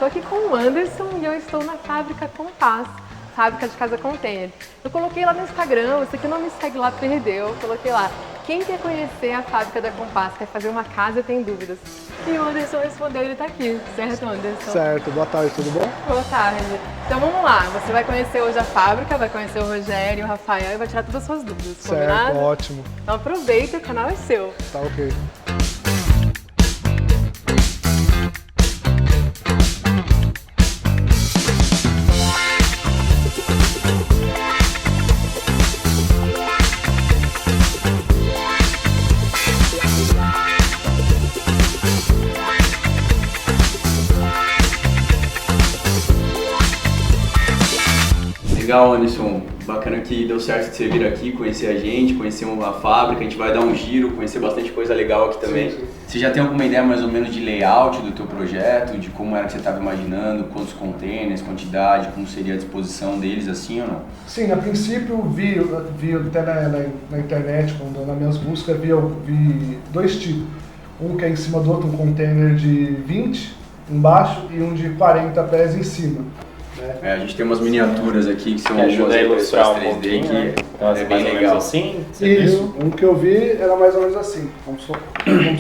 estou aqui com o Anderson e eu estou na Fábrica Compass, fábrica de casa container. Eu coloquei lá no Instagram, você que não me segue lá perdeu, eu coloquei lá. Quem quer conhecer a fábrica da Compass, quer fazer uma casa e tem dúvidas? E o Anderson respondeu, ele está aqui, certo, Anderson? Certo, boa tarde, tudo bom? Boa tarde. Então vamos lá, você vai conhecer hoje a fábrica, vai conhecer o Rogério, o Rafael e vai tirar todas as suas dúvidas, combinado? Certo, ótimo. Então aproveita, o canal é seu. Tá ok. Legal, Anderson. Bacana que deu certo de você vir aqui, conhecer a gente, conhecer a fábrica, a gente vai dar um giro, conhecer bastante coisa legal aqui também. Sim. Você já tem alguma ideia mais ou menos de layout do teu projeto, de como era que você estava imaginando, quantos containers, quantidade, como seria a disposição deles, assim ou não? Sim, a princípio vi até na internet, nas minhas buscas, vi dois tipos. Um que é em cima do outro, um container de 20 embaixo e um de 40 pés em cima. A gente tem umas miniaturas aqui que são ajuda a ilustrar um 3D pouquinho, que né? Então, é bem mais legal. assim, Isso, um que eu vi era mais ou menos assim. Vamos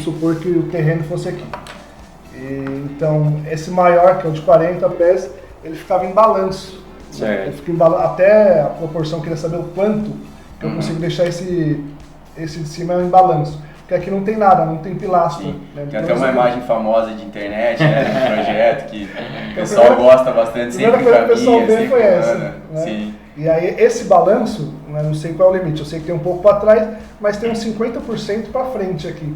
supor que o terreno fosse aqui. Então, esse maior, que é o de 40 pés, ele ficava em balanço. Certo. Ele fica em até a proporção, eu queria saber o quanto que eu consigo deixar esse de cima em balanço. Porque aqui não tem nada, não tem pilastro. Sim. Né? Tem até uma imagem famosa de internet, né, do projeto, que o pessoal gosta bastante, sempre A primeira coisa que o pessoal caminha, vê foi essa. né? Sim. E aí esse balanço, né, não sei qual é o limite, eu sei que tem um pouco para trás, mas tem uns 50% para frente aqui.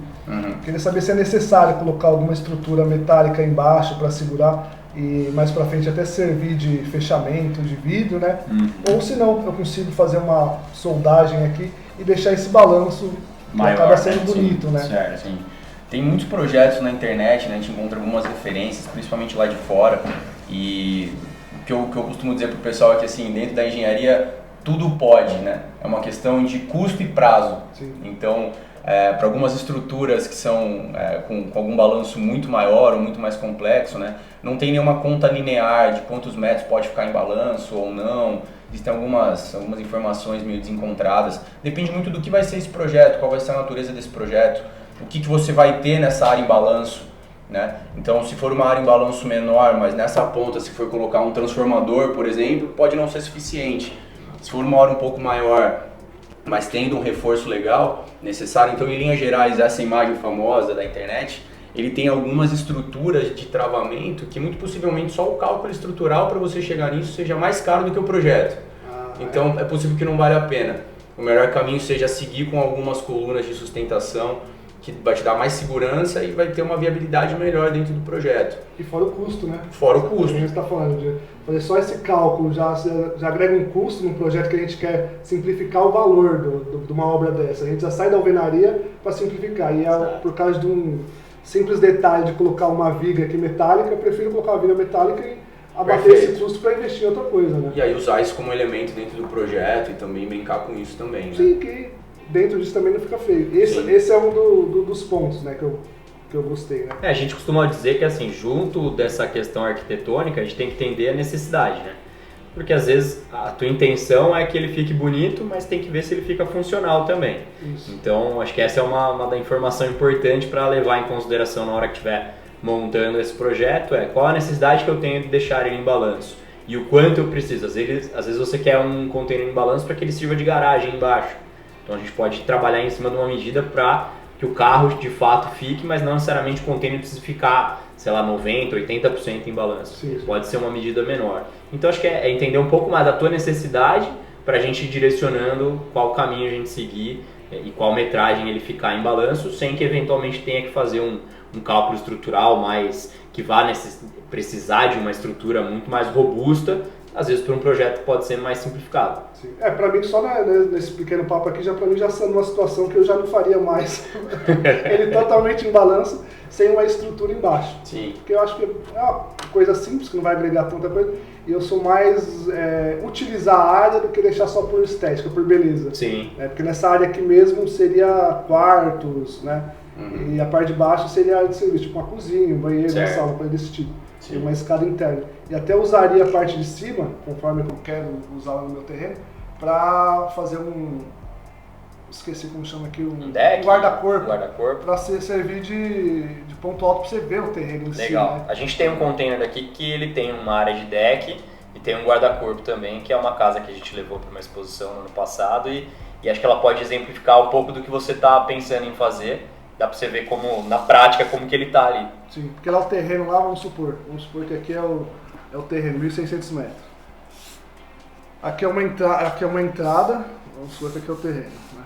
Queria saber se é necessário colocar alguma estrutura metálica embaixo para segurar e mais para frente até servir de fechamento de vidro, né? Ou se não, eu consigo fazer uma soldagem aqui e deixar esse balanço que Maior, acaba sendo né? bonito, Sim, né? Certo, sim. Tem muitos projetos na internet, né? A gente encontra algumas referências, principalmente lá de fora. E o que eu costumo dizer pro pessoal é que, assim, dentro da engenharia, tudo pode, né? É uma questão de custo e prazo. Sim. Então, para algumas estruturas que são com algum balanço muito maior ou muito mais complexo, né? Não tem nenhuma conta linear de quantos metros pode ficar em balanço ou não. Existem algumas informações meio desencontradas. Depende muito do que vai ser esse projeto, qual vai ser a natureza desse projeto, o que você vai ter nessa área em balanço, né? Então, se for uma área em balanço menor, mas nessa ponta, se for colocar um transformador, por exemplo, pode não ser suficiente. Se for uma área um pouco maior, mas tendo um reforço legal necessário, então, em linhas gerais, essa imagem famosa da internet, ele tem algumas estruturas de travamento que muito possivelmente só o cálculo estrutural para você chegar nisso seja mais caro do que o projeto. Então é possível que não vale a pena. O melhor caminho seja seguir com algumas colunas de sustentação que vai te dar mais segurança e vai ter uma viabilidade melhor dentro do projeto. E fora o custo, né? Fora o custo. A gente está falando de fazer só esse cálculo, já agrega um custo num projeto que a gente quer simplificar o valor de uma obra dessa. A gente já sai da alvenaria para simplificar. E por causa de um simples detalhe de colocar uma viga aqui metálica, eu prefiro colocar uma viga metálica e abater esse custo para investir em outra coisa, né? E aí usar isso como elemento dentro do projeto e também brincar com isso também, né? Sim, que dentro disso também não fica feio. Esse é um dos pontos, né, que eu gostei, né? a gente costuma dizer que, assim, junto dessa questão arquitetônica, a gente tem que entender a necessidade, né? Porque às vezes a tua intenção é que ele fique bonito, mas tem que ver se ele fica funcional também. Isso. Então, acho que essa é uma da informação importante para levar em consideração na hora que estiver montando esse projeto, qual a necessidade que eu tenho de deixar ele em balanço e o quanto eu preciso. Às vezes você quer um container em balanço para que ele sirva de garagem embaixo. Então a gente pode trabalhar em cima de uma medida para que o carro de fato fique, mas não necessariamente o container precisa ficar, sei lá, 90%, 80% em balanço. Sim. Pode ser uma medida menor. Então acho que é entender um pouco mais da tua necessidade para a gente ir direcionando qual caminho a gente seguir e qual metragem ele ficar em balanço, sem que eventualmente tenha que fazer um cálculo estrutural mais que vá precisar de uma estrutura muito mais robusta, às vezes para um projeto que pode ser mais simplificado. Sim. Para mim, só nesse pequeno papo aqui, para mim já sendo uma situação que eu já não faria mais ele totalmente em balanço, sem uma estrutura embaixo. Sim. Porque eu acho que é uma coisa simples, que não vai agregar tanta coisa, e eu sou mais utilizar a área do que deixar só por estética, por beleza. Sim. Porque nessa área aqui mesmo seria quartos, né? E a parte de baixo seria área de serviço, tipo uma cozinha, um banheiro, uma Certo. sala, coisa desse tipo. Tem uma escada interna. E até usaria a parte de cima, conforme eu quero usar no meu terreno, para fazer esqueci como chama aqui, um guarda-corpo. Para servir de ponto alto para você ver o terreno em si. Legal. Né? A gente tem um container aqui que ele tem uma área de deck e tem um guarda-corpo também, que é uma casa que a gente levou para uma exposição no ano passado e acho que ela pode exemplificar um pouco do que você está pensando em fazer. Dá para você ver como, na prática, como que ele está ali. Sim, porque lá o terreno lá, vamos supor que aqui é o terreno, 1.600 metros. Aqui é uma entrada, vamos supor que aqui é o terreno. Né?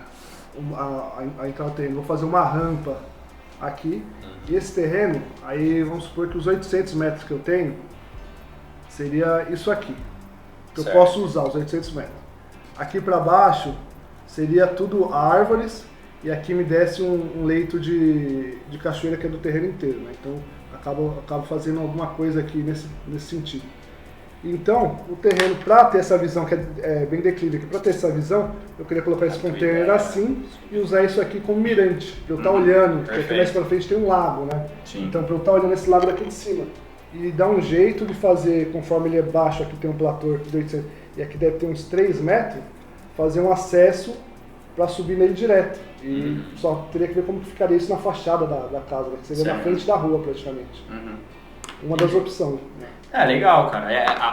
A entrada do terreno, vou fazer uma rampa aqui. E esse terreno, aí vamos supor que os 800 metros que eu tenho, seria isso aqui. Que eu posso usar, os 800 metros. Aqui para baixo, seria tudo árvores. E aqui me desce um leito de cachoeira que é do terreno inteiro, né? Então acabo fazendo alguma coisa aqui nesse sentido. Então, o terreno, para ter essa visão, que é bem declive aqui, para ter essa visão, eu queria colocar esse container assim e usar isso aqui como mirante, para eu estar olhando, porque aqui mais para frente tem um lago, né? Sim. Então, para eu estar olhando esse lago daqui de cima. E dar um jeito de fazer, conforme ele é baixo, aqui tem um platô de 800, e aqui deve ter uns 3 metros, fazer um acesso para subir nele direto. E só teria que ver como ficaria isso na fachada da casa, né? Que seria na frente da rua praticamente. Uma das opções. É legal, cara.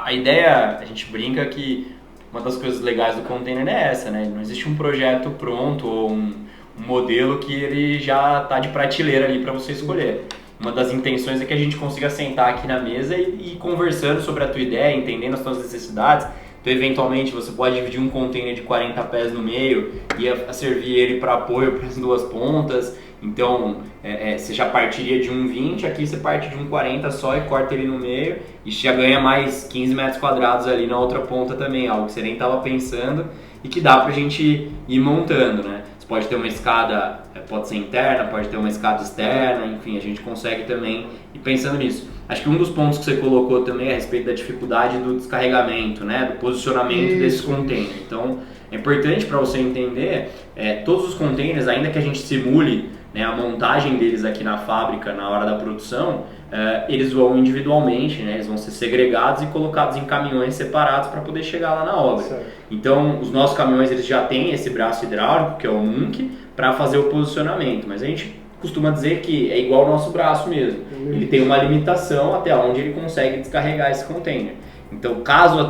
A ideia, a gente brinca que uma das coisas legais do container é essa, né? Não existe um projeto pronto ou um modelo que ele já tá de prateleira ali para você escolher. Uma das intenções é que a gente consiga sentar aqui na mesa e ir conversando sobre a tua ideia, entendendo as tuas necessidades. Então, eventualmente, você pode dividir um container de 40 pés no meio e servir ele para apoio para as duas pontas. Então, você já partiria de um 20, aqui você parte de um 40 só e corta ele no meio e já ganha mais 15 metros quadrados ali na outra ponta também, algo que você nem estava pensando e que dá para a gente ir montando, né? Você pode ter uma escada, pode ser interna, pode ter uma escada externa, enfim, a gente consegue também ir pensando nisso. Acho que um dos pontos que você colocou também é a respeito da dificuldade do descarregamento, né, do posicionamento desse container. Então, é importante para você entender, todos os containers, ainda que a gente simule, né, a montagem deles aqui na fábrica na hora da produção, eles vão individualmente, né, eles vão ser segregados e colocados em caminhões separados para poder chegar lá na obra. Certo. Então, os nossos caminhões eles já têm esse braço hidráulico, que é o Munk, para fazer o posicionamento, mas a gente costuma dizer que é igual ao nosso braço mesmo. Ele tem uma limitação até onde ele consegue descarregar esse container. Então, caso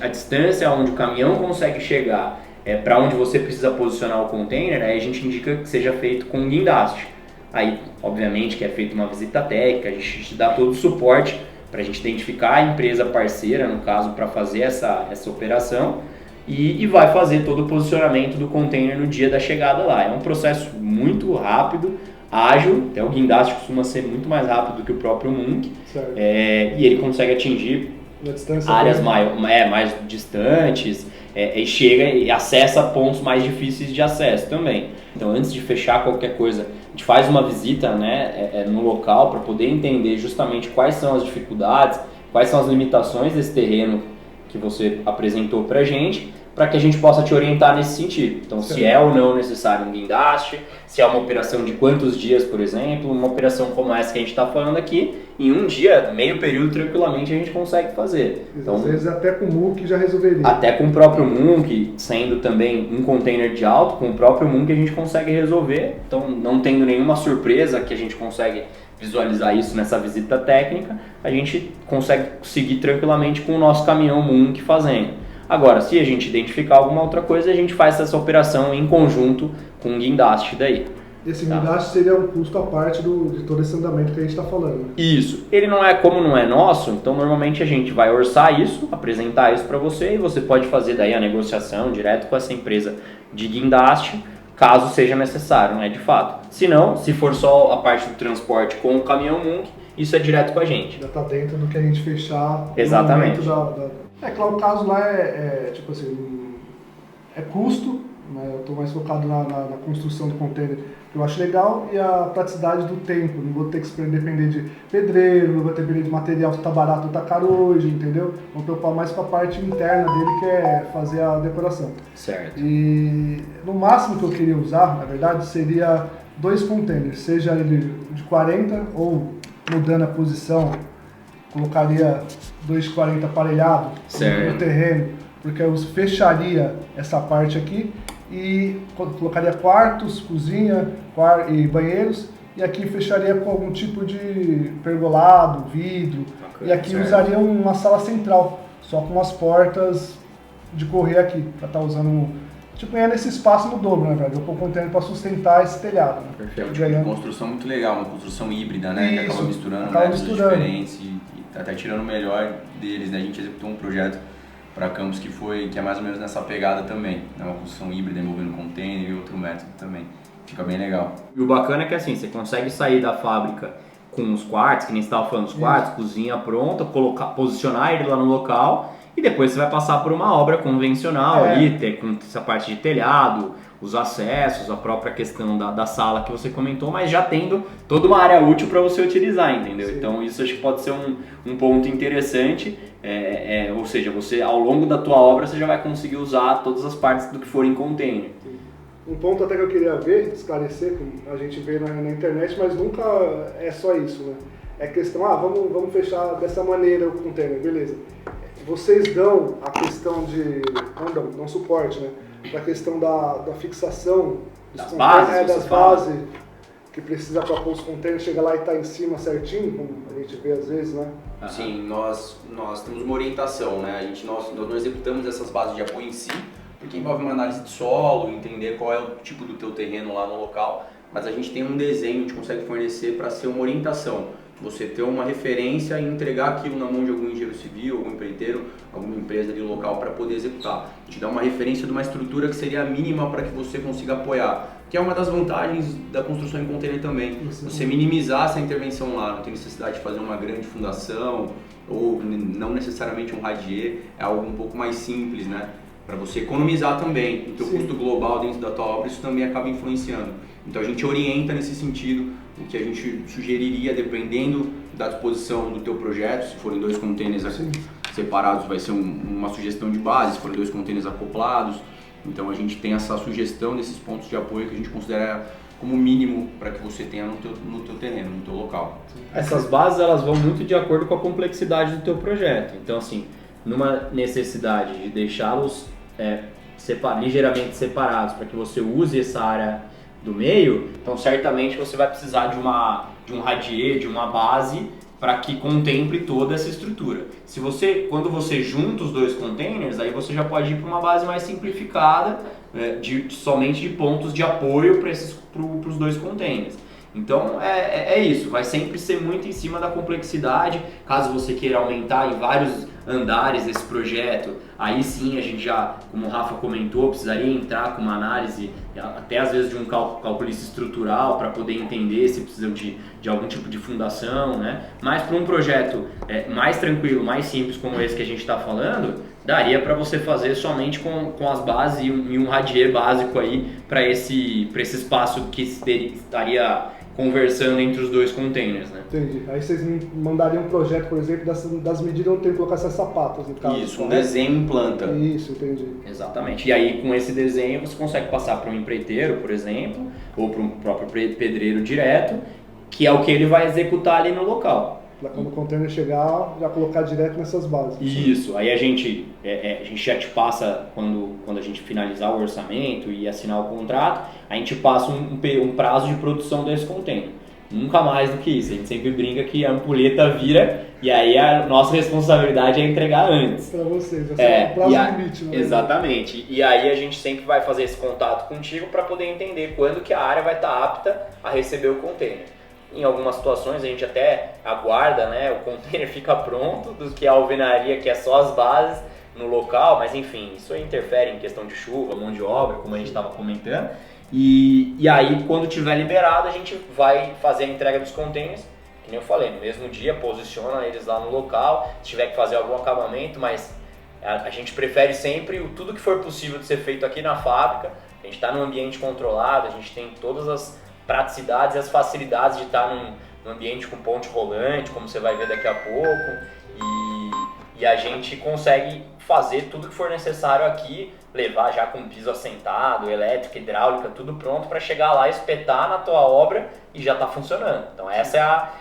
a distância onde o caminhão consegue chegar para onde você precisa posicionar o container, aí a gente indica que seja feito com guindaste. Aí, obviamente, que é feita uma visita técnica, a gente te dá todo o suporte para a gente identificar a empresa parceira, no caso, para fazer essa operação e vai fazer todo o posicionamento do container no dia da chegada lá. É um processo muito rápido, ágil, até o guindaste costuma ser muito mais rápido do que o próprio Munk, e ele consegue atingir áreas mais distantes, e chega e acessa pontos mais difíceis de acesso também. Então, antes de fechar qualquer coisa, a gente faz uma visita, né, no local para poder entender justamente quais são as dificuldades, quais são as limitações desse terreno que você apresentou para a gente, para que a gente possa te orientar nesse sentido. Então, se é ou não necessário um guindaste, se é uma operação de quantos dias, por exemplo, uma operação como essa que a gente está falando aqui, em um dia, meio período, tranquilamente a gente consegue fazer. Então, às vezes até com o Munk já resolveria. Até com o próprio Munk, sendo também um container de alto, com o próprio Munk a gente consegue resolver. Então, não tendo nenhuma surpresa que a gente consegue visualizar isso nessa visita técnica, a gente consegue seguir tranquilamente com o nosso caminhão Munk fazendo. Agora, se a gente identificar alguma outra coisa, a gente faz essa operação em conjunto com o guindaste daí. Esse guindaste seria um custo à parte de todo esse andamento que a gente está falando. Isso. Ele não é, como não é nosso, então normalmente a gente vai orçar isso, apresentar isso para você e você pode fazer daí a negociação direto com essa empresa de guindaste, caso seja necessário, né, de fato. Se não, se for só a parte do transporte com o caminhão Munk, isso é direto com a gente. Já está dentro do que a gente fechar. Exatamente. No momento claro, o caso lá tipo assim, é custo, né? Eu estou mais focado na construção do container, que eu acho legal, e a praticidade do tempo. Não vou ter que depender de pedreiro, não vou ter que depender de material se está barato ou está caro hoje, entendeu? Vou preocupar mais com a parte interna dele, que é fazer a decoração. Certo. E no máximo que eu queria usar, na verdade, seria 2 containers, seja ele de 40 ou mudando a posição colocaria 2,40 aparelhado no terreno, porque eu fecharia essa parte aqui e colocaria quartos, cozinha e banheiros, e aqui fecharia com algum tipo de pergolado, vidro, e aqui usaria uma sala central, só com as portas de correr aqui, para estar usando, tipo, nesse espaço no dobro, né, velho? Eu vou container para sustentar esse telhado. Né? Perfeito. É uma construção muito legal, uma construção híbrida, né? Isso, que acaba misturando métodos diferentes e até tirando o melhor deles, né? A gente executou um projeto para campus que é mais ou menos nessa pegada também, né? Uma construção híbrida envolvendo container e outro método também. Fica bem legal. E o bacana é que assim, você consegue sair da fábrica com os quartos, que nem você estava falando, os quartos, cozinha pronta, posicionar ele lá no local e depois você vai passar por uma obra convencional ali, com essa parte de telhado, os acessos, a própria questão da sala que você comentou, mas já tendo toda uma área útil para você utilizar, entendeu? Sim. Então isso acho que pode ser um ponto interessante, ou seja, você ao longo da tua obra você já vai conseguir usar todas as partes do que for em container. Um ponto até que eu queria esclarecer, que a gente vê na internet, mas nunca é só isso, né? É questão, vamos fechar dessa maneira o container, beleza. Vocês dão a questão de, não suporte, né? Da questão da fixação das bases, que precisa para pôr os containers, chega lá e tá em cima certinho, como a gente vê às vezes, né? Sim, nós temos uma orientação, né? Nós não executamos essas bases de apoio em si, porque envolve uma análise de solo, entender qual é o tipo do teu terreno lá no local, mas a gente tem um desenho, a gente consegue fornecer para ser uma orientação. Você ter uma referência e entregar aquilo na mão de algum engenheiro civil, algum empreiteiro, alguma empresa ali local para poder executar. Te dá uma referência de uma estrutura que seria a mínima para que você consiga apoiar, que é uma das vantagens da construção em container também. Você minimizar essa intervenção lá, não tem necessidade de fazer uma grande fundação ou não necessariamente um radier, é algo um pouco mais simples, né? Para você economizar também o teu custo global dentro da tua obra, isso também acaba influenciando. Então a gente orienta nesse sentido o que a gente sugeriria, dependendo da disposição do teu projeto. Se forem 2 containers separados, vai ser uma sugestão de base. Se forem 2 containers acoplados, então a gente tem essa sugestão desses pontos de apoio que a gente considera como mínimo para que você tenha no teu terreno, no teu local. Essas bases elas vão muito de acordo com a complexidade do teu projeto. Então assim, numa necessidade de deixá-los ligeiramente separados para que você use essa área do meio, então certamente você vai precisar de um radier, de uma base para que contemple toda essa estrutura. Quando você junta os 2 containers, aí você já pode ir para uma base mais simplificada, somente de pontos de apoio para os 2 containers. Então é isso, vai sempre ser muito em cima da complexidade. Caso você queira aumentar em vários andares esse projeto, aí sim a gente já, como o Rafa comentou, precisaria entrar com uma análise, até às vezes de um calculista estrutural para poder entender se precisa de algum tipo de fundação, né? Mas para um projeto mais tranquilo, mais simples como esse que a gente está falando, daria para você fazer somente com as bases e um radier básico aí para esse espaço que estaria conversando entre os 2 containers, né? Entendi. Aí vocês me mandariam um projeto, por exemplo, das medidas onde tem que colocar essas sapatas, no caso. Isso, um desenho em planta. Isso, entendi. Exatamente. E aí, com esse desenho, você consegue passar para um empreiteiro, por exemplo, ou para um próprio pedreiro direto, que é o que ele vai executar ali no local. Para quando o container chegar, já colocar direto nessas bases. Isso. Aí a gente já te passa, quando a gente finalizar o orçamento e assinar o contrato, a gente passa um prazo de produção desse container. Nunca mais do que isso. A gente sempre brinca que a ampulheta vira e aí a nossa responsabilidade é entregar antes. Para vocês, é um prazo limite. Né? Exatamente. E aí a gente sempre vai fazer esse contato contigo para poder entender quando que a área vai estar apta a receber o container. Em algumas situações a gente até aguarda, né, o container fica pronto, do que a alvenaria, que é só as bases no local, mas enfim, isso interfere em questão de chuva, mão de obra, como a gente estava comentando. E aí, quando tiver liberado, a gente vai fazer a entrega dos containers, que nem eu falei, no mesmo dia, posiciona eles lá no local, se tiver que fazer algum acabamento, mas a gente prefere sempre tudo que for possível de ser feito aqui na fábrica. A gente está num ambiente controlado, a gente tem todas as praticidades e as facilidades de estar num ambiente com ponte rolante, como você vai ver daqui a pouco, e a gente consegue fazer tudo que for necessário aqui, levar já com piso assentado, elétrica, hidráulica, tudo pronto para chegar lá, espetar na tua obra e já está funcionando. Então essa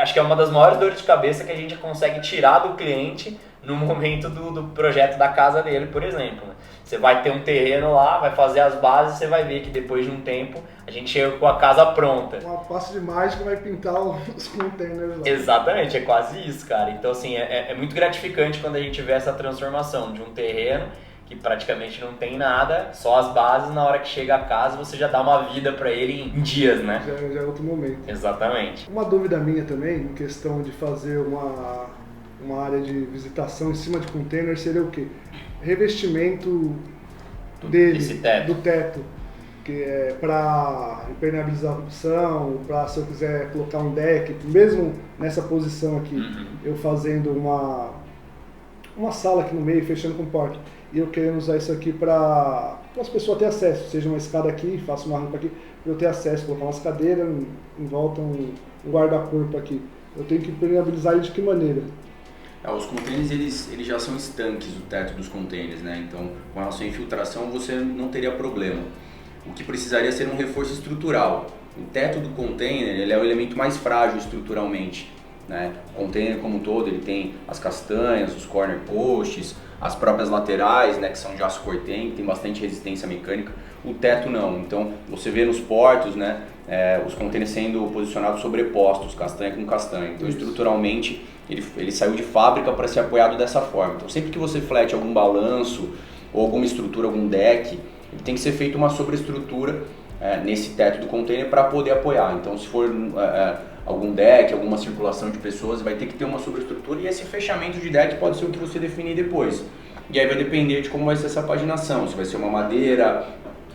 acho que é uma das maiores dores de cabeça que a gente consegue tirar do cliente no momento do projeto da casa dele, por exemplo. Né? Você vai ter um terreno lá, vai fazer as bases, você vai ver que depois de um tempo a gente chega com a casa pronta. Uma passo de mágica vai pintar os containers lá. Exatamente, é quase isso, cara. Então, assim, é muito gratificante quando a gente vê essa transformação de um terreno que praticamente não tem nada, só as bases, na hora que chega a casa você já dá uma vida para ele em dias, né? Já é outro momento. Exatamente. Uma dúvida minha também, em questão de fazer uma área de visitação em cima de container, seria o quê? Revestimento do teto, que é para impermeabilização, para se eu quiser colocar um deck, mesmo nessa posição aqui, eu fazendo uma sala aqui no meio, fechando com porta, e eu querendo usar isso aqui para as pessoas terem acesso, seja uma escada aqui, faço uma rampa aqui, para eu ter acesso, colocar umas cadeiras, em volta um guarda-corpo aqui. Eu tenho que impermeabilizar ele de que maneira? Os containers eles já são estanques, o teto dos containers, né? Então, com relação à infiltração, você não teria problema. O que precisaria ser um reforço estrutural. O teto do container ele é o elemento mais frágil estruturalmente, né? O container como um todo, ele tem as castanhas, os corner posts, as próprias laterais, né, que são de aço cortante, tem bastante resistência mecânica. O teto não. Então, você vê nos portos, né, os containers sendo posicionados sobrepostos, castanha com castanha. Então, estruturalmente, ele saiu de fábrica para ser apoiado dessa forma. Então, sempre que você flete algum balanço ou alguma estrutura, algum deck, ele tem que ser feito uma sobreestrutura nesse teto do container para poder apoiar. Então, se for algum deck, alguma circulação de pessoas, vai ter que ter uma sobreestrutura, e esse fechamento de deck pode ser o que você definir depois. E aí vai depender de como vai ser essa paginação, se vai ser uma madeira,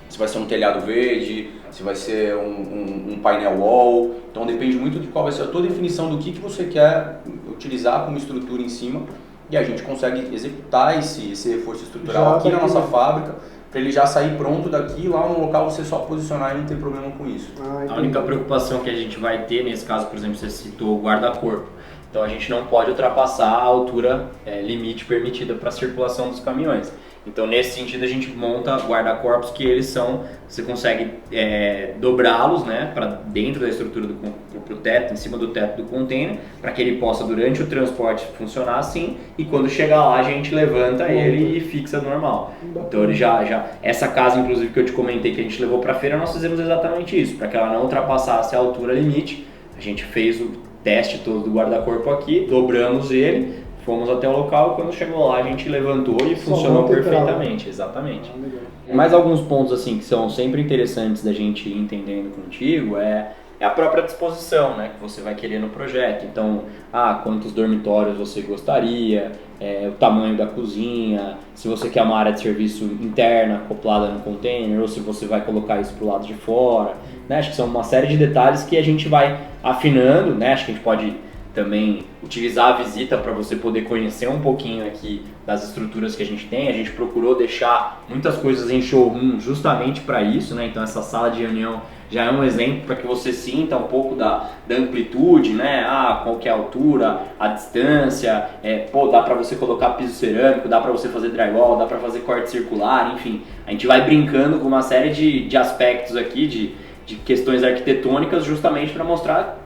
se vai ser um telhado verde, se vai ser um painel wall. Então depende muito de qual vai ser a tua definição do que você quer utilizar como estrutura em cima, e a gente consegue executar esse reforço estrutural aqui na nossa fábrica, para ele já sair pronto daqui, lá no local você só posicionar e não ter problema com isso. A única preocupação que a gente vai ter nesse caso, por exemplo, você citou o guarda-corpo. Então a gente não pode ultrapassar a altura limite permitida para a circulação dos caminhões. Então nesse sentido a gente monta guarda-corpos que eles você consegue dobrá-los, né, para dentro da estrutura pro teto, em cima do teto do container, para que ele possa durante o transporte funcionar assim, e quando chegar lá a gente levanta ele e fixa normal. Então ele essa casa inclusive que eu te comentei que a gente levou para feira, nós fizemos exatamente isso, para que ela não ultrapassasse a altura limite. A gente fez o teste todo do guarda-corpo aqui, dobramos ele, fomos até o local, e quando chegou lá a gente levantou e funcionou perfeitamente, exatamente. Mais alguns pontos assim que são sempre interessantes da gente ir entendendo contigo é a própria disposição, né, que você vai querer no projeto. Então, quantos dormitórios você gostaria, o tamanho da cozinha, se você quer uma área de serviço interna acoplada no container, ou se você vai colocar isso pro lado de fora, né? Acho que são uma série de detalhes que a gente vai afinando, né? Acho que a gente pode também utilizar a visita para você poder conhecer um pouquinho aqui das estruturas que a gente tem. A gente procurou deixar muitas coisas em showroom justamente para isso, né? Então essa sala de reunião já é um exemplo para que você sinta um pouco da amplitude, né? Qual que é a altura, a distância, dá para você colocar piso cerâmico, dá para você fazer drywall, dá para fazer corte circular, enfim. A gente vai brincando com uma série de aspectos aqui, de questões arquitetônicas, justamente para mostrar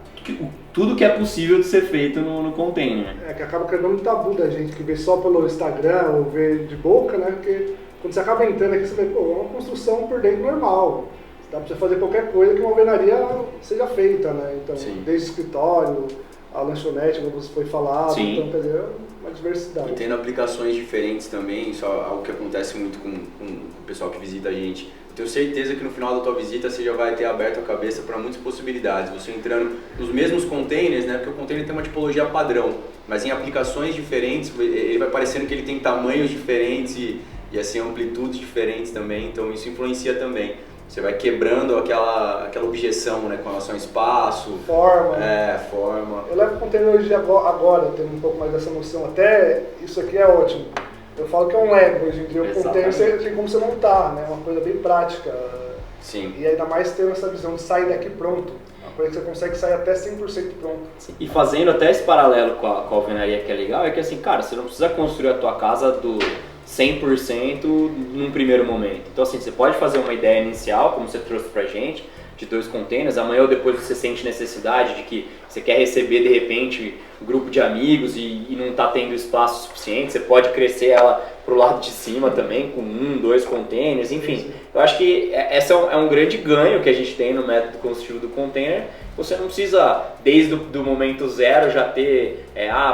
tudo que é possível de ser feito no container. Que acaba quebrando um tabu da gente, que vê só pelo Instagram ou vê de boca, né? Porque quando você acaba entrando aqui, você vê, é uma construção por dentro normal. Dá pra você fazer qualquer coisa que uma alvenaria seja feita, né? Então, desde o escritório, a lanchonete, como você foi falado, então, quer dizer, uma diversidade. E tendo aplicações diferentes também, isso é algo que acontece muito com o pessoal que visita a gente. Tenho certeza que no final da tua visita você já vai ter aberto a cabeça para muitas possibilidades. Você entrando nos mesmos containers, né? Porque o container tem uma tipologia padrão, mas em aplicações diferentes, ele vai parecendo que ele tem tamanhos diferentes e assim amplitudes diferentes também, então isso influencia também. Você vai quebrando aquela objeção, né, com relação ao espaço. Forma. Forma. Eu levo container hoje agora, tendo um pouco mais dessa noção. Até isso aqui é ótimo. Eu falo que é um Lego hoje em dia. O container tem como você montar, né? Uma coisa bem prática. Sim. E ainda mais ter essa visão de sair daqui pronto. Uma coisa que você consegue sair até 100% pronto. Sim. E fazendo até esse paralelo com a alvenaria que é legal, é que assim, cara, você não precisa construir a tua casa do 100% num primeiro momento. Então assim, você pode fazer uma ideia inicial, como você trouxe pra gente, de 2 containers, amanhã ou depois você sente necessidade de que você quer receber de repente um grupo de amigos e não está tendo espaço suficiente, você pode crescer ela para o lado de cima também, com 1, 2 containers, enfim. Eu acho que esse é um grande ganho que a gente tem no método construtivo do container. Você não precisa, desde o momento zero, já ter,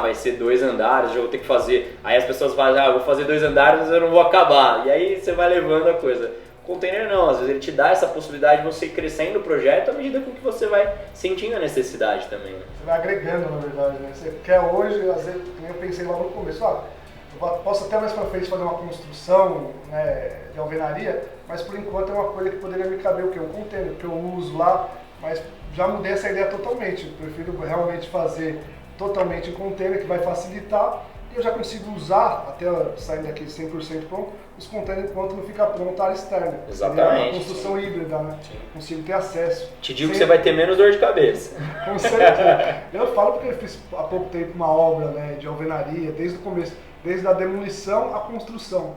vai ser 2 andares, já vou ter que fazer. Aí as pessoas falam, vou fazer 2 andares, mas eu não vou acabar. E aí você vai levando a coisa. O container não, às vezes ele te dá essa possibilidade de você ir crescendo o projeto à medida com que você vai sentindo a necessidade também. Né? Você vai agregando, na verdade, né? Você quer hoje, às vezes, eu pensei lá no começo, eu posso até mais pra frente fazer uma construção, né, de alvenaria, mas por enquanto é uma coisa que poderia me caber o quê? Um container, que eu uso lá, mas já mudei essa ideia totalmente. Eu prefiro realmente fazer totalmente em container, que vai facilitar, e eu já consigo usar, até sair daqui 100% pronto, os containers enquanto não fica pronto a área externa. Exatamente. Seria uma construção híbrida, né? Sim. Consigo ter acesso. Te digo que você vai ter menos dor de cabeça. Com certeza. Eu falo porque eu fiz há pouco tempo uma obra, né, de alvenaria, desde o começo, desde a demolição à construção.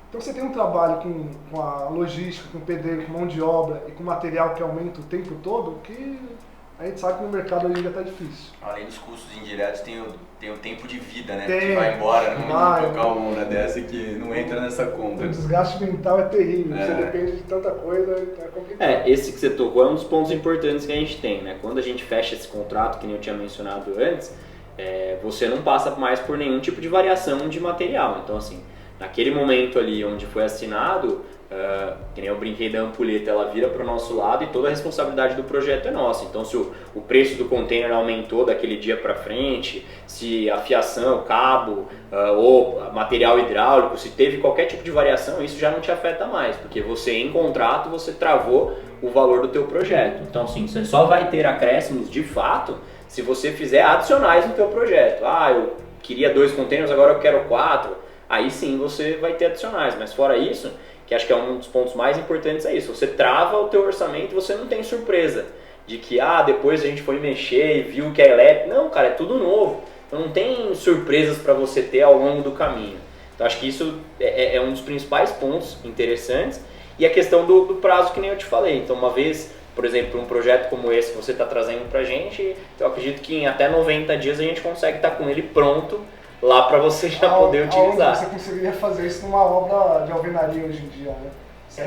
Então você tem um trabalho com a logística, com o pedreiro, com mão de obra e com material que aumenta o tempo todo, que a gente sabe que no mercado hoje em dia está difícil. Além dos custos indiretos, tem o tempo de vida, né? Tem. Que vai embora, não Vai. tocar uma onda dessa que não entra nessa conta. O desgaste mental é terrível, É. você depende de tanta coisa, é complicado. Esse que você tocou é um dos pontos importantes que a gente tem, né? Quando a gente fecha esse contrato, que nem eu tinha mencionado antes, você não passa mais por nenhum tipo de variação de material. Então, assim, naquele momento ali onde foi assinado, que nem eu brinquei da ampulheta, ela vira para o nosso lado e toda a responsabilidade do projeto é nossa. Então, se o preço do container aumentou daquele dia para frente, se a fiação, cabo ou material hidráulico, se teve qualquer tipo de variação, isso já não te afeta mais, porque você em contrato, você travou o valor do teu projeto. Então, assim, você só vai ter acréscimos de fato se você fizer adicionais no teu projeto. Eu queria 2 containers, agora eu quero 4. Aí sim você vai ter adicionais, mas fora isso, que acho que é um dos pontos mais importantes, é isso. Você trava o teu orçamento e você não tem surpresa de que depois a gente foi mexer e viu que é elétrico. Não, cara, é tudo novo. Então não tem surpresas para você ter ao longo do caminho. Então acho que isso é um dos principais pontos interessantes. E a questão do prazo, que nem eu te falei. Então uma vez, por exemplo, um projeto como esse que você está trazendo para a gente, eu acredito que em até 90 dias a gente consegue estar com ele pronto lá para você já poder utilizar. Você conseguiria fazer isso numa obra de alvenaria hoje em dia, né? Você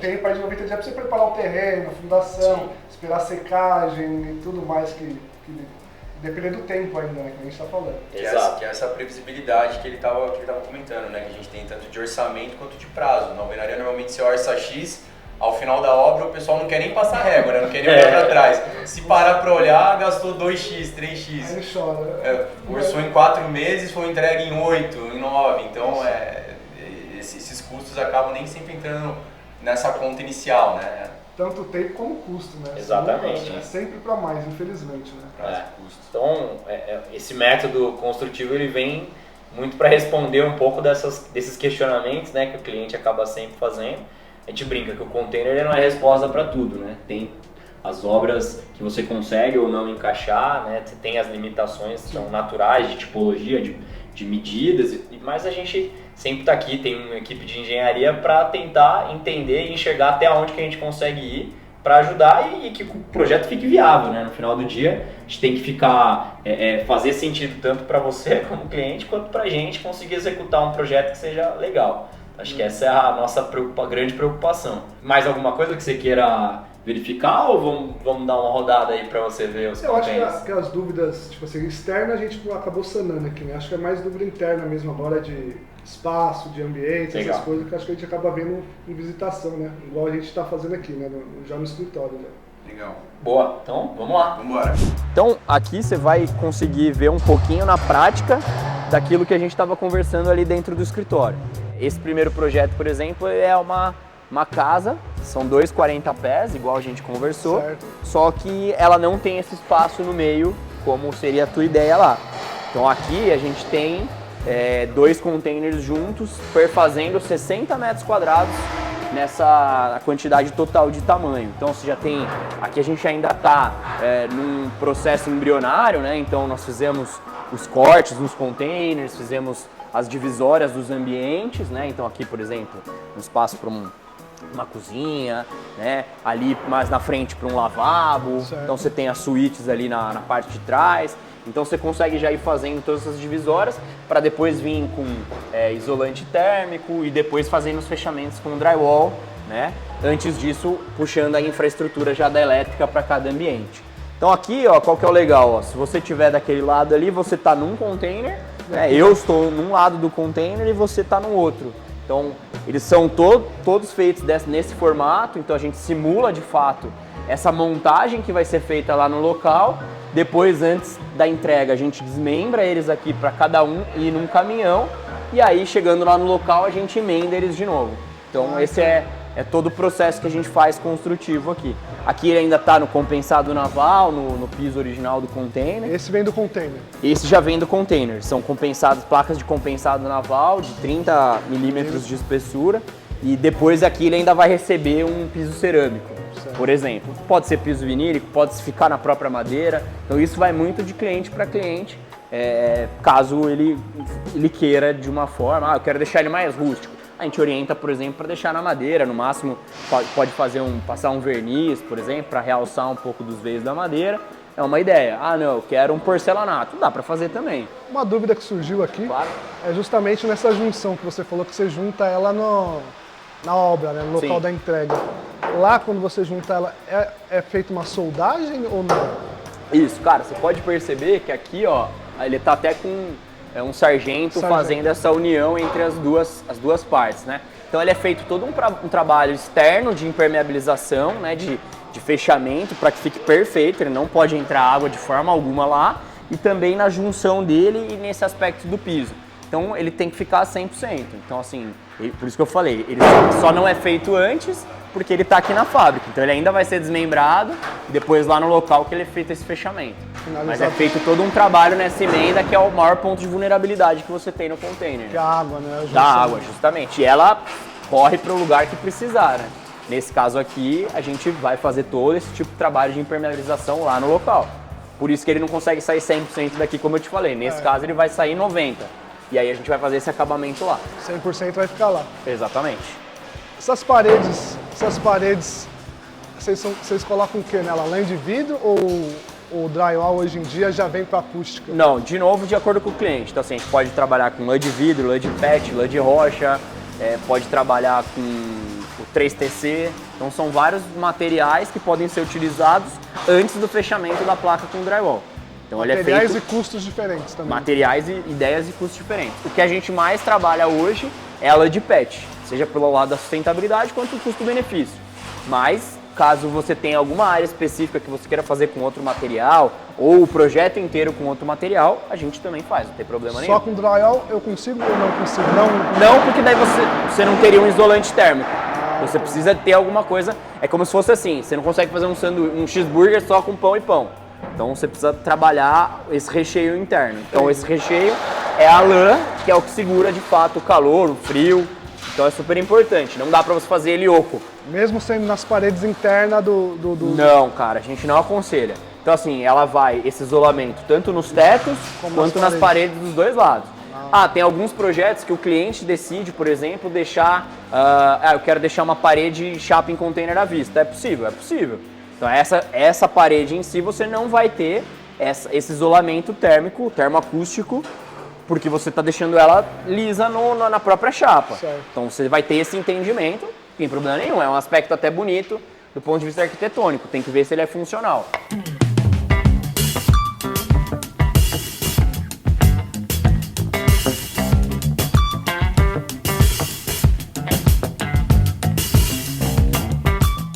tem para de 90 dias para você preparar o terreno, a fundação, sim, esperar a secagem e tudo mais que depende do tempo ainda, né, que a gente está falando. Exato. Que é essa previsibilidade que ele estava comentando, né? Que a gente tem tanto de orçamento quanto de prazo. Na alvenaria normalmente você orça X, ao final da obra o pessoal não quer nem passar régua, né? Não quer nem olhar para trás. Se parar para olhar, gastou 2x, 3x. Aí ele chora. Orçou em 4 meses, foi entregue em 8, em 9. Então esses custos acabam nem sempre entrando nessa conta inicial, né? Tanto tempo como custo, né? Exatamente. É sempre para mais, infelizmente, né? Então, esse método construtivo ele vem muito para responder um pouco desses questionamentos, né, que o cliente acaba sempre fazendo. A gente brinca que o container ele não é resposta para tudo, né? Tem as obras que você consegue ou não encaixar, né? Você tem as limitações que são naturais de tipologia, de medidas, mas a gente sempre está aqui, tem uma equipe de engenharia para tentar entender e enxergar até onde que a gente consegue ir para ajudar e que o projeto fique viável, né? No final do dia, a gente tem que ficar, fazer sentido tanto para você como cliente, quanto para a gente conseguir executar um projeto que seja legal. Acho que essa é a nossa grande preocupação. Mais alguma coisa que você queira verificar ou vamos dar uma rodada aí para você ver os containers? Eu acho que as dúvidas, tipo assim, externas a gente acabou sanando aqui, né? Acho que é mais dúvida interna mesmo agora de espaço, de ambiente, legal, essas coisas que acho que a gente acaba vendo em visitação, né? Igual a gente está fazendo aqui, né? Já no escritório, né? Legal. Boa, então vamos lá. Vamos embora. Então aqui você vai conseguir ver um pouquinho na prática daquilo que a gente estava conversando ali dentro do escritório. Esse primeiro projeto, por exemplo, é uma casa, são 2 40 pés, igual a gente conversou, certo, só que ela não tem esse espaço no meio, como seria a tua ideia lá. Então aqui a gente tem 2 containers juntos, perfazendo 60 metros quadrados nessa quantidade total de tamanho. Então você já tem, aqui a gente ainda está num processo embrionário, né? Então nós fizemos os cortes nos containers, fizemos as divisórias dos ambientes, né? Então aqui, por exemplo, um espaço para uma cozinha, né? Ali mais na frente para um lavabo, certo. Então você tem as suítes ali na parte de trás. Então você consegue já ir fazendo todas essas divisórias para depois vir com isolante térmico e depois fazendo os fechamentos com drywall, né? Antes disso, puxando a infraestrutura já da elétrica para cada ambiente. Então aqui, ó, qual que é o legal? Ó, se você tiver daquele lado ali, você tá num container, né? Eu estou num lado do container e você tá no outro. Então eles são todos feitos nesse formato, então a gente simula de fato essa montagem que vai ser feita lá no local. Depois, antes da entrega, a gente desmembra eles aqui para cada um ir num caminhão e aí, chegando lá no local, a gente emenda eles de novo. Então, esse é todo o processo que a gente faz construtivo aqui. Aqui ele ainda está no compensado naval, no piso original do container. Esse vem do container? Esse já vem do container. São compensados, placas de compensado naval de 30 milímetros de espessura. E depois aqui ele ainda vai receber um piso cerâmico. Por exemplo, pode ser piso vinílico, pode ficar na própria madeira. Então isso vai muito de cliente para cliente, caso ele queira de uma forma, eu quero deixar ele mais rústico. A gente orienta, por exemplo, para deixar na madeira, no máximo pode passar um verniz, por exemplo, para realçar um pouco dos veios da madeira. É uma ideia. Ah, não, eu quero um porcelanato. Dá para fazer também. Uma dúvida que surgiu aqui é justamente nessa junção que você falou que você junta ela na obra, né, no local da entrega. Lá, quando você junta ela, é feita uma soldagem ou não? Isso, cara, você pode perceber que aqui, ó, ele tá até com um sargento fazendo essa união entre as duas partes, né? Então ele é feito todo um trabalho externo de impermeabilização, né, de fechamento para que fique perfeito, ele não pode entrar água de forma alguma lá, e também na junção dele e nesse aspecto do piso. Então ele tem que ficar 100%. Então assim, por isso que eu falei, ele só não é feito antes porque ele está aqui na fábrica. Então ele ainda vai ser desmembrado e depois lá no local que ele é feito esse fechamento. Mas é feito todo um trabalho nessa emenda que é o maior ponto de vulnerabilidade que você tem no container. Que é a água, né? Da água, justamente. E ela corre para o lugar que precisar, né? Nesse caso aqui, a gente vai fazer todo esse tipo de trabalho de impermeabilização lá no local. Por isso que ele não consegue sair 100% daqui, como eu te falei. Nesse caso, ele vai sair 90%. E aí a gente vai fazer esse acabamento lá. 100% vai ficar lá. Exatamente. Essas paredes, vocês colocam o que nela? Lã de vidro ou o drywall hoje em dia já vem com acústica? Não, de novo, de acordo com o cliente. Então assim, a gente pode trabalhar com lã de vidro, lã de PET, lã de rocha, pode trabalhar com o 3TC. Então são vários materiais que podem ser utilizados antes do fechamento da placa com drywall. Então, materiais ele é feito... e custos diferentes também. Materiais, ideias e custos diferentes. O que a gente mais trabalha hoje é a lã de PET, seja pelo lado da sustentabilidade quanto o custo-benefício. Mas, caso você tenha alguma área específica que você queira fazer com outro material, ou o projeto inteiro com outro material, a gente também faz, não tem problema nenhum. Só com drywall eu consigo ou não consigo? Não, porque daí você não teria um isolante térmico. Você precisa ter alguma coisa, é como se fosse assim, você não consegue fazer um cheeseburger só com pão e pão. Então você precisa trabalhar esse recheio interno. Então esse recheio é a lã, que é o que segura de fato o calor, o frio. Então é super importante, não dá pra você fazer ele oco. Mesmo sendo nas paredes internas do... Não, cara, a gente não aconselha. Então assim, ela vai, esse isolamento, tanto nos tetos quanto nas paredes dos dois lados. Tem alguns projetos que o cliente decide, por exemplo, deixar... eu quero deixar uma parede chapa em container à vista. É possível? É possível. Então essa parede em si você não vai ter esse isolamento térmico, termoacústico, porque você está deixando ela lisa na própria chapa. Certo. Então você vai ter esse entendimento, não tem problema nenhum, é um aspecto até bonito do ponto de vista arquitetônico, tem que ver se ele é funcional.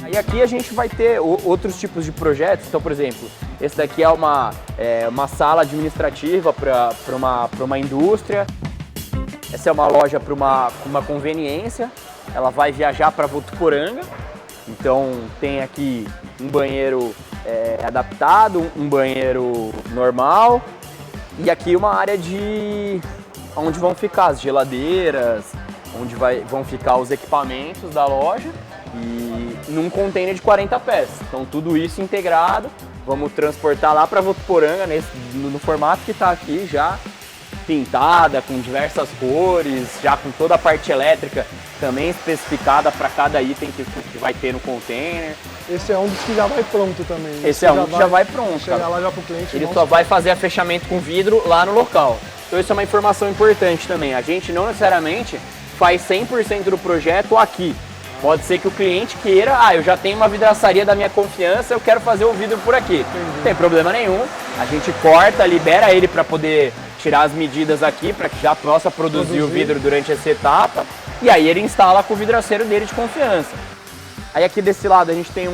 E aqui a gente vai ter outros tipos de projetos. Então, por exemplo, esse daqui é uma sala administrativa para uma indústria. Essa é uma loja para uma conveniência. Ela vai viajar para Votuporanga. Então, tem aqui um banheiro adaptado, um banheiro normal. E aqui uma área onde vão ficar as geladeiras, onde vão ficar os equipamentos da loja. E num container de 40 pés. Então tudo isso integrado, vamos transportar lá para Votuporanga no formato que está aqui já. pintada com diversas cores, já com toda a parte elétrica também especificada para cada item que vai ter no container. Esse é um dos que já vai pronto também. Esse é um que já vai pronto, chegar cara. lá já pro cliente. Ele só vai fazer a fechamento com vidro lá no local. Então isso é uma informação importante também. A gente não necessariamente faz 100% do projeto aqui. Pode ser que o cliente queira, eu já tenho uma vidraçaria da minha confiança, eu quero fazer o vidro por aqui. Não tem problema nenhum. A gente corta, libera ele para poder tirar as medidas aqui, para que já possa produzir o vidro durante essa etapa. E aí ele instala com o vidraceiro dele de confiança. Aí aqui desse lado a gente tem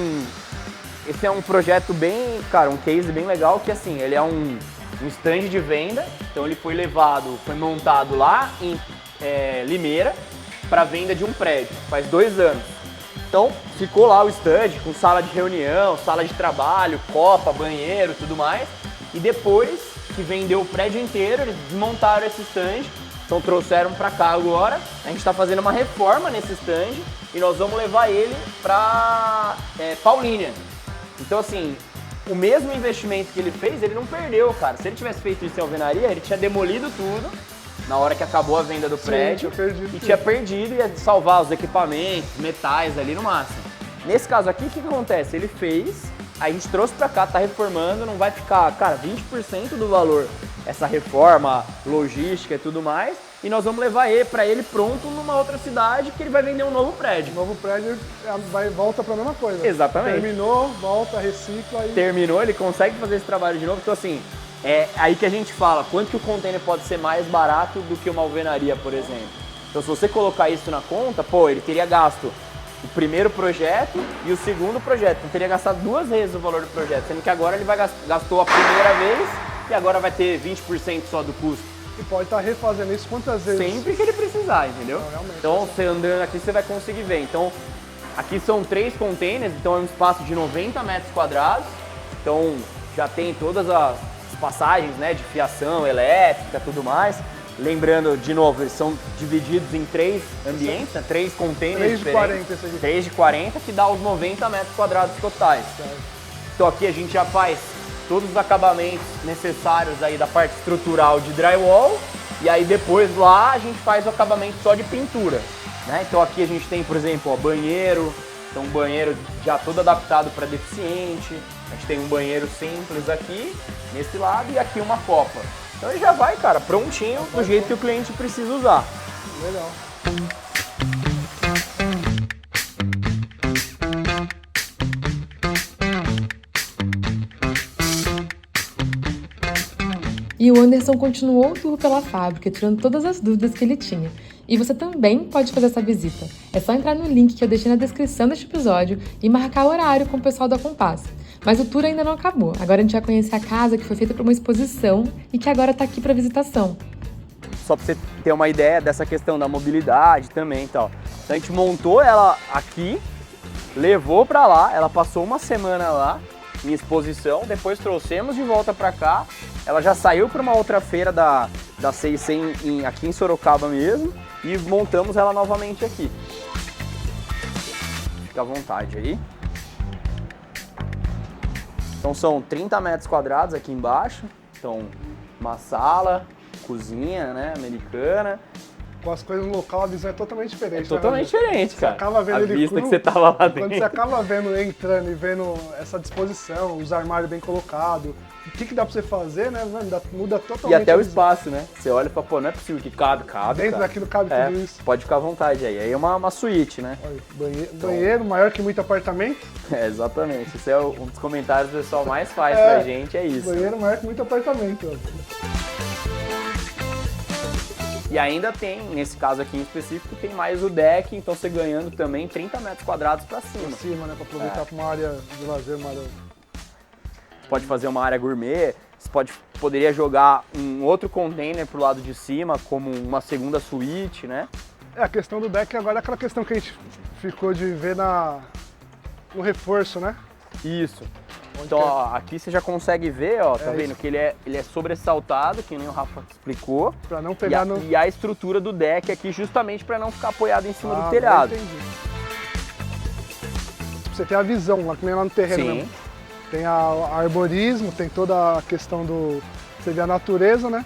esse é um projeto bem, cara, um case bem legal, que assim, ele é um stand de venda. Então ele foi montado lá em Limeira, para venda de um prédio, faz 2 anos. Então ficou lá o stand com sala de reunião, sala de trabalho, copa, banheiro, tudo mais. E depois que vendeu o prédio inteiro, eles desmontaram esse stand, então trouxeram para cá agora. A gente está fazendo uma reforma nesse stand e nós vamos levar ele para Paulínia. Então assim, o mesmo investimento que ele fez, ele não perdeu, cara. Se ele tivesse feito isso em alvenaria, ele tinha demolido tudo na hora que acabou a venda do prédio. Tinha perdido e ia salvar os equipamentos, metais ali no máximo. Nesse caso aqui, o que acontece? Ele fez, a gente trouxe pra cá, tá reformando, não vai ficar, cara, 20% do valor essa reforma, logística e tudo mais, e nós vamos levar ele pra ele pronto numa outra cidade, que ele vai vender um novo prédio. O novo prédio volta pra mesma coisa. Exatamente. Terminou, volta, recicla e... Terminou, ele consegue fazer esse trabalho de novo, então assim, é aí que a gente fala, quanto que o container pode ser mais barato do que uma alvenaria, por exemplo. Então se você colocar isso na conta, ele teria gasto o primeiro projeto e o segundo projeto. Então teria gastado 2 vezes o valor do projeto, sendo que agora ele gastou a primeira vez e agora vai ter 20% só do custo. E pode estar refazendo isso quantas vezes? Sempre que ele precisar, entendeu? Não, então você andando aqui, você vai conseguir ver. Então aqui são 3 containers, então é um espaço de 90 metros quadrados. Então já tem todas as passagens, né, de fiação elétrica, tudo mais. Lembrando, de novo, eles são divididos em 3 ambientes, né, 3 containers 3 de 40 esse aqui. 3 de 40, que dá os 90 metros quadrados totais. Então aqui a gente já faz todos os acabamentos necessários aí da parte estrutural de drywall, e aí depois lá a gente faz o acabamento só de pintura, né? Então aqui a gente tem, por exemplo, banheiro, então um banheiro já todo adaptado para deficiente. A gente tem um banheiro simples aqui, nesse lado, e aqui uma copa. Então ele já vai, cara, prontinho, do jeito que o cliente precisa usar. Legal. E o Anderson continuou o tour pela fábrica, tirando todas as dúvidas que ele tinha. E você também pode fazer essa visita. É só entrar no link que eu deixei na descrição deste episódio e marcar o horário com o pessoal da Compass. Mas o tour ainda não acabou. Agora a gente vai conhecer a casa que foi feita para uma exposição e que agora está aqui para visitação. Só para você ter uma ideia dessa questão da mobilidade também e tal. Então a gente montou ela aqui, levou para lá, ela passou uma semana lá em exposição, depois trouxemos de volta para cá. Ela já saiu para uma outra feira da C100 aqui em Sorocaba mesmo e montamos ela novamente aqui. Fica à vontade aí. Então são 30 metros quadrados aqui embaixo, então uma sala, cozinha, né, americana. Com as coisas no local, a visão é totalmente diferente. É totalmente diferente, cara. Você acaba vendo a ele vista cru, que você tava lá dentro. Quando você acaba vendo, entrando e vendo essa disposição, os armários bem colocados, o que dá pra você fazer, né? Muda totalmente. E até o espaço, né? Você olha e fala, não é possível que cabe. Dentro cara. daquilo cabe tudo isso. Pode ficar à vontade aí. Aí é uma suíte, né? Olha, banheiro maior que muito apartamento. Exatamente. Esse é um dos comentários que o pessoal mais faz pra gente, é isso. Banheiro maior que muito apartamento. Ó. E ainda tem, nesse caso aqui em específico, tem mais o deck, então você ganhando também 30 metros quadrados pra cima. Pra cima, né? Pra aproveitar pra uma área de lazer, uma área... Pode fazer uma área gourmet, você poderia jogar um outro container pro lado de cima, como uma segunda suíte, né? A questão do deck agora é aquela questão que a gente ficou de ver no reforço, né? Isso. Então, ó, aqui você já consegue ver, ó, tá vendo? Que ele é sobressaltado, que nem o Rafa explicou. Pra não pegar e a estrutura do deck aqui justamente para não ficar apoiado em cima do telhado. Entendi. Você tem a visão, lá que nem lá no terreno mesmo. Tem arborismo, tem toda a questão do... Você vê a natureza, né?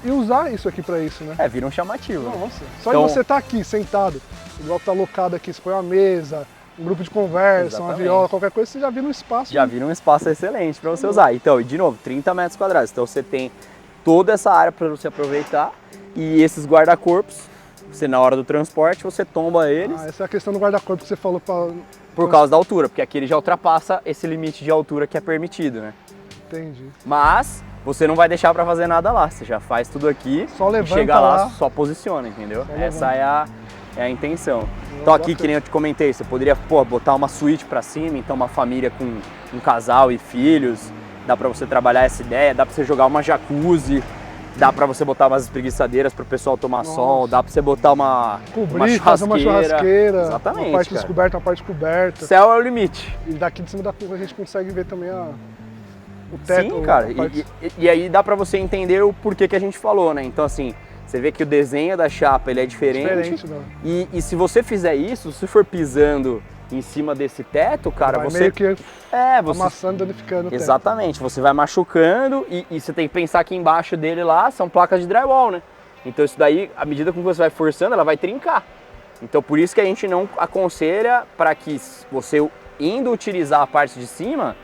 E usar isso aqui pra isso, né? Vira um chamativo. Nossa, só Então- de você estar aqui, sentado, igual tá alocado aqui, você põe uma mesa, um grupo de conversa, uma Exatamente. viola, qualquer coisa, você já vira um espaço. Já vira um espaço excelente para você usar. Então, e de novo, 30 metros quadrados. Então você tem toda essa área para você aproveitar e esses guarda-corpos, você na hora do transporte, você tomba eles Essa é a questão do guarda-corpo que você falou pra... por causa da altura, porque aqui ele já ultrapassa esse limite de altura que é permitido, né? Entendi. Mas você não vai deixar para fazer nada lá, você já faz tudo aqui, Só levanta chega lá, lá. só posiciona, entendeu? Só Essa levanta. é a intenção. Então aqui, bacana. que nem eu te comentei, você poderia botar uma suíte para cima, então uma família com um casal e filhos, dá para você trabalhar essa ideia, dá para você jogar uma jacuzzi, dá para você botar umas espreguiçadeiras para o pessoal tomar sol, dá para você botar uma Cobrir, fazer uma churrasqueira, Exatamente, uma parte cara. descoberta, uma parte coberta. Céu é o limite. E daqui de cima da curva a gente consegue ver também o teto. Sim, cara. a parte- E aí dá pra você entender o porquê que a gente falou, né? Então, assim, você vê que o desenho da chapa ele é diferente. né? E se você fizer isso, se for pisando em cima desse teto, cara, Vai você. meio que Você amassando, danificando o teto. Exatamente, você vai machucando e você tem que pensar que embaixo dele lá são placas de drywall, né? Então isso daí, à medida que você vai forçando, ela vai trincar. Então por isso que a gente não aconselha para que você indo utilizar a parte de cima,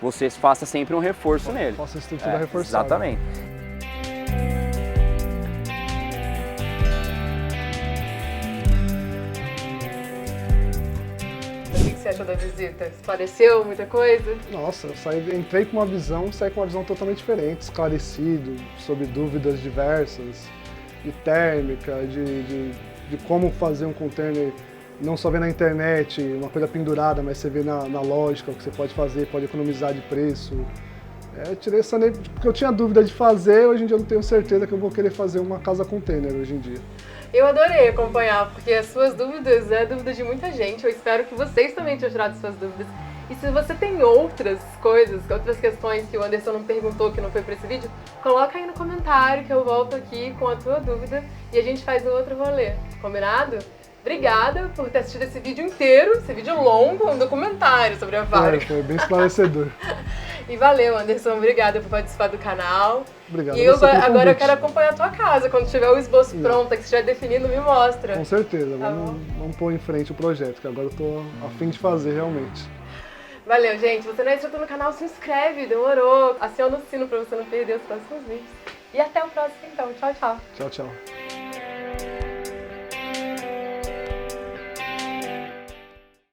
você faça sempre um reforço nele. Faça a estrutura reforçada. Exatamente. O que você achou da visita? Esclareceu muita coisa? Nossa, eu entrei com uma visão, saí com uma visão totalmente diferente, esclarecido, sobre dúvidas diversas, de térmica, de como fazer um container, não só ver na internet, uma coisa pendurada, mas você vê na lógica o que você pode fazer, pode economizar de preço. Eu tirei essa porque eu tinha dúvida de fazer, hoje em dia eu não tenho certeza que eu vou querer fazer uma casa container hoje em dia. Eu adorei acompanhar, porque as suas dúvidas é dúvida de muita gente. Eu espero que vocês também tenham tirado suas dúvidas. E se você tem outras coisas, outras questões que o Anderson não perguntou, que não foi para esse vídeo, coloca aí no comentário que eu volto aqui com a tua dúvida e a gente faz um outro rolê. Combinado? Obrigada por ter assistido esse vídeo inteiro, esse vídeo longo, um documentário sobre a fábrica. Foi bem esclarecedor. E valeu, Anderson. Obrigada por participar do canal. Obrigado. E a você pelo agora eu convite. quero acompanhar a tua casa. Quando tiver o esboço pronto, que você estiver definindo, me mostra. Com certeza, Tá vamos pôr em frente o projeto, que agora eu tô a fim de fazer realmente. Valeu, gente. Se você não é inscrito no canal, se inscreve, demorou. Aciona o sino pra você não perder os próximos vídeos. E até o próximo, então. Tchau, tchau. Tchau, tchau.